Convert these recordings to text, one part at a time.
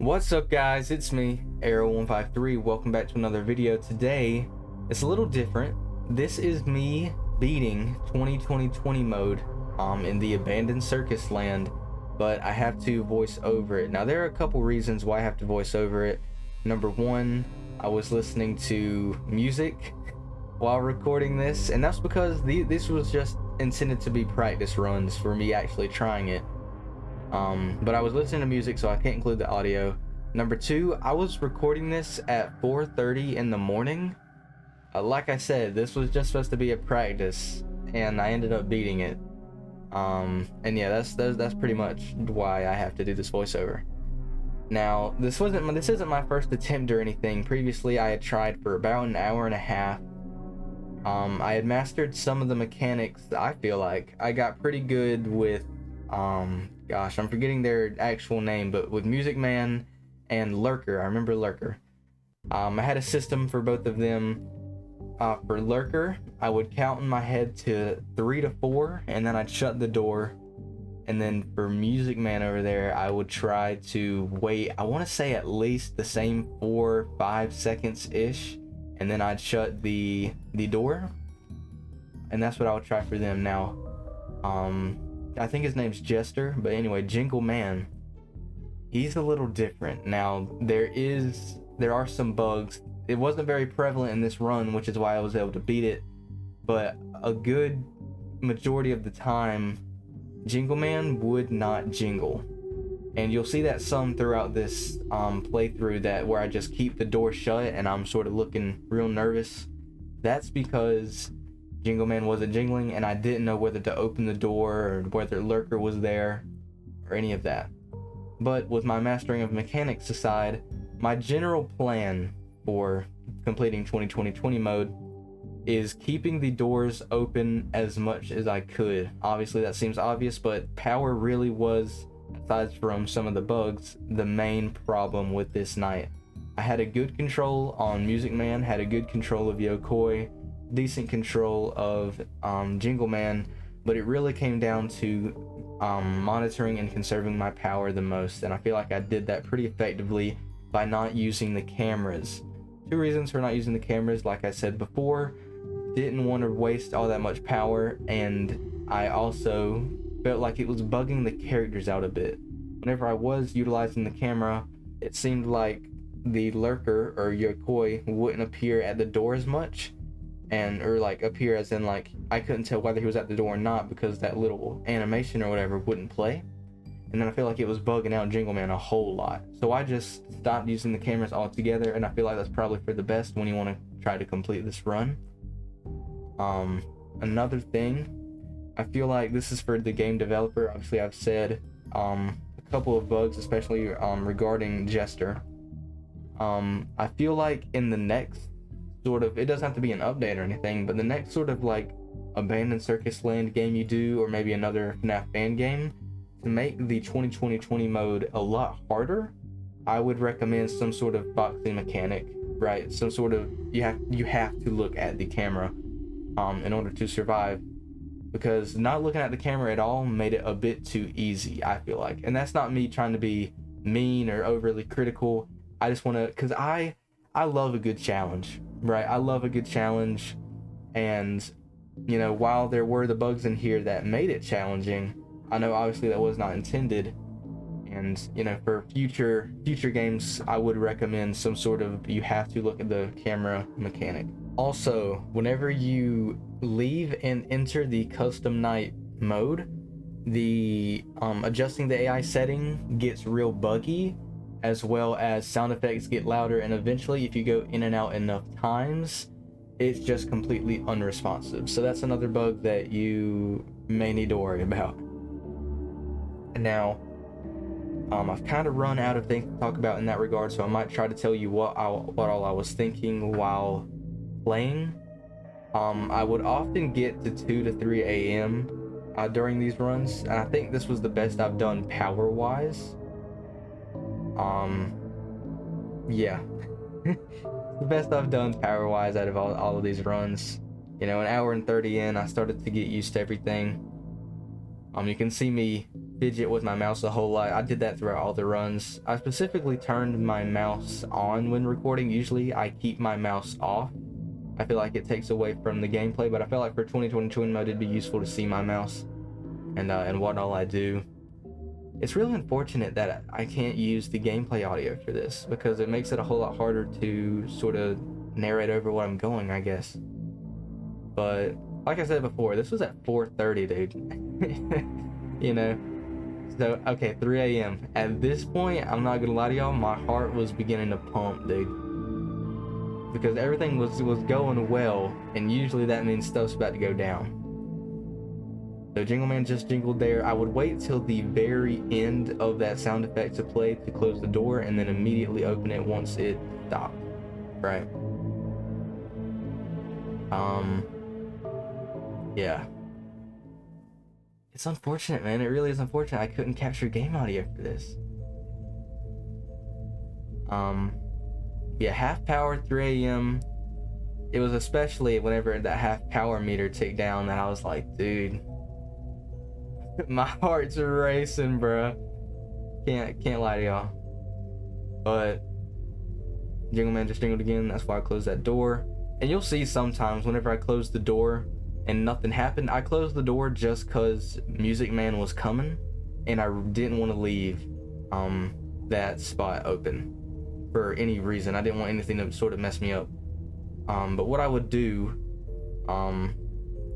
What's up guys, it's me, Arrow153. Welcome back to another video. Today, it's a little different. This is me beating 2020 mode in the abandoned circus land, but I have to voice over it. Now there are a couple reasons why I have to voice over it. Number one, I was listening to music while recording this, and that's because this was just intended to be practice runs for me actually trying it. But I was listening to music, so I can't include the audio. Number two, I was recording this at 4:30 in the morning. Like I said, this was just supposed to be a practice, and I ended up beating it. And yeah, that's pretty much why I have to do this voiceover. Now, this isn't my first attempt or anything. Previously, I had tried for about an hour and a half. I had mastered some of the mechanics. I feel like I got pretty good with gosh, I'm forgetting their actual name, but with Music Man and Lurker. I remember Lurker. I had a system for both of them. For Lurker, I would count in my head to 3 to 4, and then I'd shut the door. And then for Music Man over there, I would try to wait, I want to say at least the same 4-5 seconds ish, and then I'd shut the door. And that's what I would try for them. Now, I think his name's Jester, but anyway, Jingle Man, he's a little different. Now, there are some bugs. It wasn't very prevalent in this run, which is why I was able to beat it, but a good majority of the time, Jingle Man would not jingle. And you'll see that some throughout this playthrough, that where I just keep the door shut and I'm sort of looking real nervous. That's because Jingle Man wasn't jingling, and I didn't know whether to open the door or whether Lurker was there or any of that. But with my mastering of mechanics aside, my general plan for completing 2020 mode is keeping the doors open as much as I could. Obviously that seems obvious, but power really was, aside from some of the bugs, the main problem with this night. I had a good control on Music Man, had a good control of Yokoi, decent control of Jingle Man, but it really came down to monitoring and conserving my power the most, and I feel like I did that pretty effectively by not using the cameras. Two reasons for not using the cameras: like I said before, didn't want to waste all that much power, and I also felt like it was bugging the characters out a bit. Whenever I was utilizing the camera, it seemed like the Lurker or Yokoi wouldn't appear at the door as much, or like appear as in like I couldn't tell whether he was at the door or not because that little animation or whatever wouldn't play. And then I feel like it was bugging out Jingle Man a whole lot, so I just stopped using the cameras altogether, and I feel like that's probably for the best when you want to try to complete this run. Another thing, I feel like this is for the game developer. Obviously I've said a couple of bugs, especially regarding Jester. I feel like in the next sort of, it doesn't have to be an update or anything, but the next sort of like abandoned circus land game you do, or maybe another FNAF fan game, to make the 2020 mode a lot harder, I would recommend some sort of boxing mechanic, right? Some sort of, you have to look at the camera in order to survive, because not looking at the camera at all made it a bit too easy, I feel like. And that's not me trying to be mean or overly critical. I just want to, because I love a good challenge, right? I love a good challenge, and you know, while there were the bugs in here that made it challenging, I know obviously that was not intended, and you know, for future games I would recommend some sort of, you have to look at the camera mechanic. Also, whenever you leave and enter the custom night mode, the adjusting the AI setting gets real buggy, as well as sound effects get louder, and eventually if you go in and out enough times, it's just completely unresponsive. So that's another bug that you may need to worry about. And now, I've kind of run out of things to talk about in that regard, so I might try to tell you what all I was thinking while playing. I would often get to 2 to 3 a.m. During these runs, and I think this was the best I've done power-wise. Yeah. The best I've done power-wise out of all of these runs. You know, an hour and 30 in, I started to get used to everything. You can see me fidget with my mouse a whole lot. I did that throughout all the runs. I specifically turned my mouse on when recording. Usually I keep my mouse off. I feel like it takes away from the gameplay, but I felt like for 2022 mode it'd be useful to see my mouse and what all I do. It's really unfortunate that I can't use the gameplay audio for this, because it makes it a whole lot harder to sort of narrate over what I'm going, I guess. But like I said before, this was at 4:30, dude. You know? So, okay, 3 a.m. At this point, I'm not gonna lie to y'all, my heart was beginning to pump, dude. Because everything was going well, and usually that means stuff's about to go down. So Jingle Man just jingled there. I would wait till the very end of that sound effect to play to close the door, and then immediately open it once it stopped. Right. Yeah. It's unfortunate, man. It really is unfortunate I couldn't capture game audio for this. Yeah, half power, 3 a.m. It was especially whenever that half power meter ticked down that I was like, dude, my heart's racing, bro. Can't lie to y'all. But Jingle Man just jingled again. That's why I closed that door. And you'll see sometimes whenever I close the door and nothing happened, I closed the door just because Music Man was coming, and I didn't want to leave that spot open for any reason. I didn't want anything to sort of mess me up. But what I would do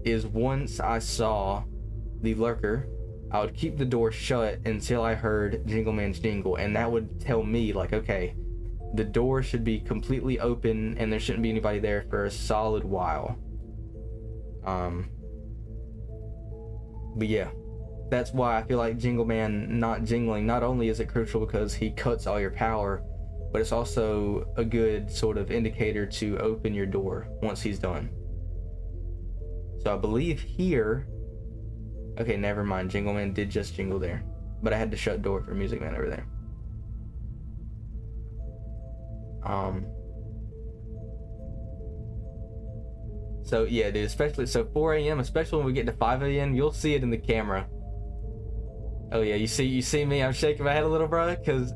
is once I saw the lurker, I would keep the door shut until I heard Jingle Man's jingle, and that would tell me, like, okay, the door should be completely open and there shouldn't be anybody there for a solid while. But yeah, that's why I feel like Jingle Man not jingling, not only is it crucial because he cuts all your power, but it's also a good sort of indicator to open your door once he's done. So I believe here, okay, never mind, Jingle Man did just jingle there, but I had to shut door for Music Man over there. So yeah, dude, especially, so 4 a.m, especially when we get to 5 a.m, you'll see it in the camera. Oh yeah, you see me, I'm shaking my head a little, bro, because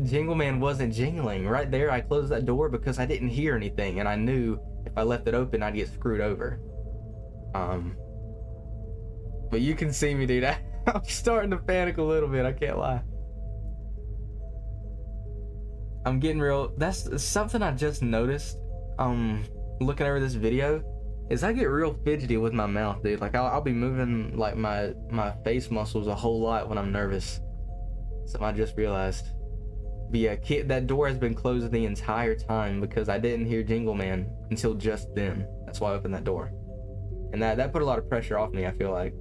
Jingle Man wasn't jingling. Right there, I closed that door because I didn't hear anything, and I knew if I left it open, I'd get screwed over. But you can see me, dude. I'm starting to panic a little bit, I can't lie. I'm getting real, that's something I just noticed, looking over this video, is I get real fidgety with my mouth, dude. Like, I'll be moving, like, my face muscles a whole lot when I'm nervous. Something I just realized. But yeah, that door has been closed the entire time because I didn't hear Jingle Man until just then. That's why I opened that door. And that put a lot of pressure off me, I feel like.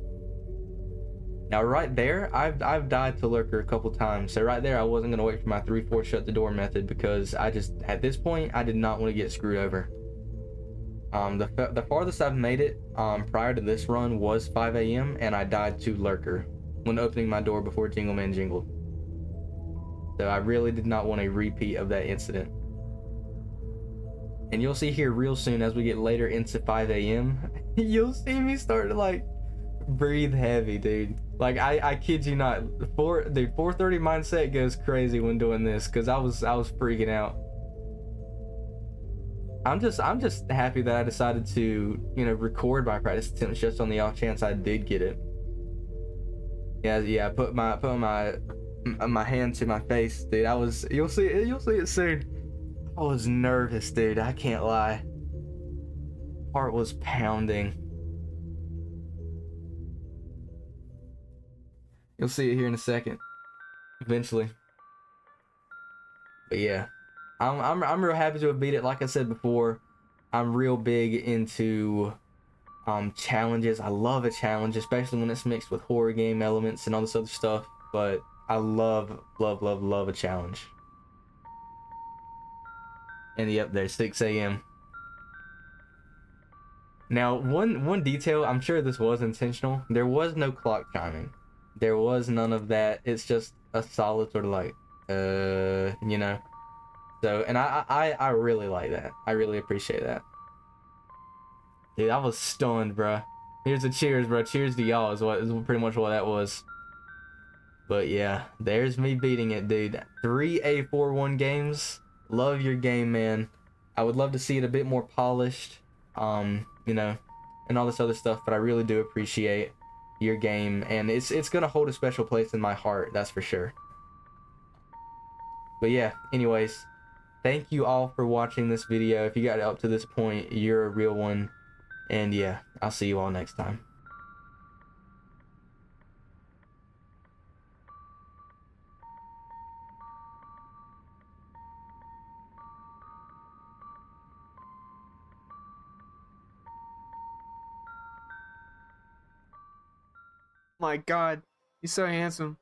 Now right there, I've died to Lurker a couple times. So right there, I wasn't gonna wait for my 3-4 shut the door method because I just, at this point, I did not want to get screwed over. The farthest I've made it prior to this run was 5 a.m. and I died to Lurker when opening my door before Jingle Man jingled. So I really did not want a repeat of that incident. And you'll see here real soon as we get later into 5 a.m. you'll see me start to like breathe heavy, dude. Like I kid you not, the 4:30 mindset goes crazy when doing this because I was freaking out. I'm just happy that I decided to, you know, record my practice attempts just on the off chance I did get it. Yeah, I put my hand to my face, dude. You'll see it soon. I was nervous, dude. I can't lie. Heart was pounding. You'll see it here in a second. Eventually. But yeah. I'm real happy to have beat it. Like I said before, I'm real big into challenges. I love a challenge, especially when it's mixed with horror game elements and all this other stuff. But I love a challenge. And yep, there's 6 a.m. Now, one detail, I'm sure this was intentional. There was no clock chiming. There was none of that. It's just a solid sort of like, you know. So, and I really like that. I really appreciate that. Dude, I was stunned, bro. Here's a cheers, bro. Cheers to y'all is pretty much what that was. But yeah, there's me beating it, dude. 3A41 games. Love your game, man. I would love to see it a bit more polished, you know, and all this other stuff, but I really do appreciate your game, and it's gonna hold a special place in my heart, that's for sure. But yeah, anyways, thank you all for watching this video. If you got up to this point, you're a real one. And yeah, I'll see you all next time. My God, he's so handsome.